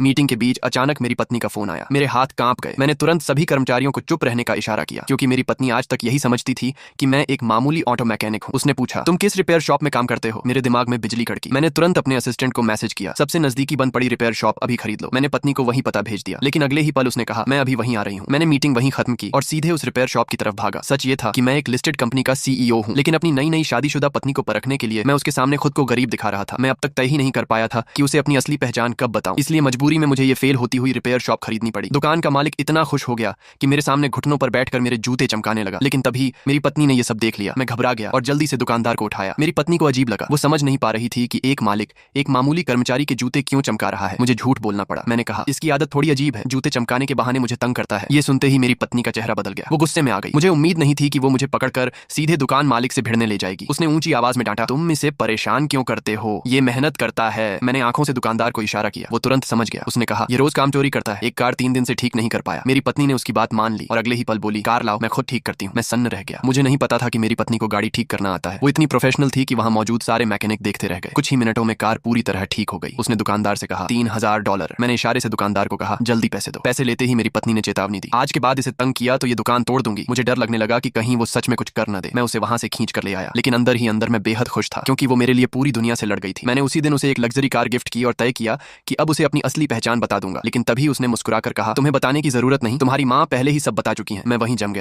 Meeting के बीच अचानक मेरी पत्नी का फोन आया। मेरे हाथ कांप गए। मैंने तुरंत सभी कर्मचारियों को चुप रहने का इशारा किया, क्योंकि मेरी पत्नी आज तक यही समझती थी कि मैं एक मामूली ऑटो मैकेनिक हूँ। उसने पूछा, तुम किस रिपेयर शॉप में काम करते हो? मेरे दिमाग में बिजली कड़की। मैंने तुरंत अपने असिस्टेंट को मैसेज किया, सबसे नजदीकी बंद पड़ी रिपेयर शॉप अभी खरीद लो। मैंने पत्नी को वहीं पता भेज दिया, लेकिन अगले ही पल उसने कहा, मैं अभी वहीं आ रही हूँ। मैंने मीटिंग वहीं खत्म की और सीधे उस रिपेयर शॉप की तरफ भागा। सच ये था कि मैं एक लिस्टेड कंपनी का सीईओ हूँ, लेकिन अपनी नई नई शादीशुदा पत्नी को परखने के लिए मैं उसके सामने खुद को गरीब दिखा रहा था। मैं अब तक तय ही नहीं कर पाया था कि उसे अपनी असली पहचान कब बताऊं। इसलिए मजबूरी में मुझे ये फेल होती हुई रिपेयर शॉप खरीदनी पड़ी। दुकान का मालिक इतना खुश हो गया कि मेरे सामने घुटनों पर बैठकर मेरे जूते चमकाने लगा, लेकिन तभी मेरी पत्नी ने ये सब देख लिया। मैं घबरा गया और जल्दी से दुकानदार को उठाया। मेरी पत्नी को अजीब लगा। वो समझ नहीं पा रही थी कि एक मालिक एक मामूली कर्मचारी के जूते क्यों चमका रहा है। मुझे झूठ बोलना पड़ा। मैंने कहा, इसकी आदत थोड़ी अजीब है, जूते चमकाने के बहाने मुझे तंग करता है। ये सुनते ही मेरी पत्नी का चेहरा बदल गया। वो गुस्से में आ गई। मुझे उम्मीद नहीं थी कि वो मुझे पकड़कर सीधे दुकान मालिक से भिड़ने ले जाएगी। उसने ऊंची आवाज में डांटा, तुम इसे परेशान क्यों करते हो? ये मेहनत करता है। मैंने आंखों से दुकानदार को इशारा किया। वो तुरंत समझ गया। उसने कहा, ये रोज काम चोरी करता है, एक कार 3 दिन से ठीक नहीं कर पाया। मेरी पत्नी ने उसकी बात मान ली और अगले ही पल बोली, कार लाओ, मैं खुद ठीक करती हूँ। मैं सन्न रह गया। मुझे नहीं पता था कि मेरी पत्नी को गाड़ी ठीक करना आता है। वो इतनी प्रोफेशनल थी कि वहां मौजूद सारे मैकेनिक देखते रह गए। कुछ ही मिनटों में कार पूरी तरह ठीक हो गई। उसने दुकानदार से कहा, $3000। मैंने इशारे से दुकानदार को कहा, जल्दी पैसे दो। पैसे लेते ही मेरी पत्नी ने चेतावनी दी, आज के बाद इसे तंग किया तो ये दुकान तोड़ दूंगी। मुझे डर लगने लगा कि कहीं वो सच में कुछ कर न दे। मैं उसे वहां से खींच कर ले आया, लेकिन अंदर ही अंदर मैं बेहद खुश था, क्योंकि वो मेरे लिए पूरी दुनिया से लड़ गई थी। मैंने उसी दिन उसे एक लग्जरी कार गिफ्ट की और तय किया कि अब उसे अपनी असली पहचान बता दूंगा। लेकिन तभी उसने मुस्कुराकर कहा, तुम्हें बताने की जरूरत नहीं, तुम्हारी माँ पहले ही सब बता चुकी है। मैं वहीं जम गया।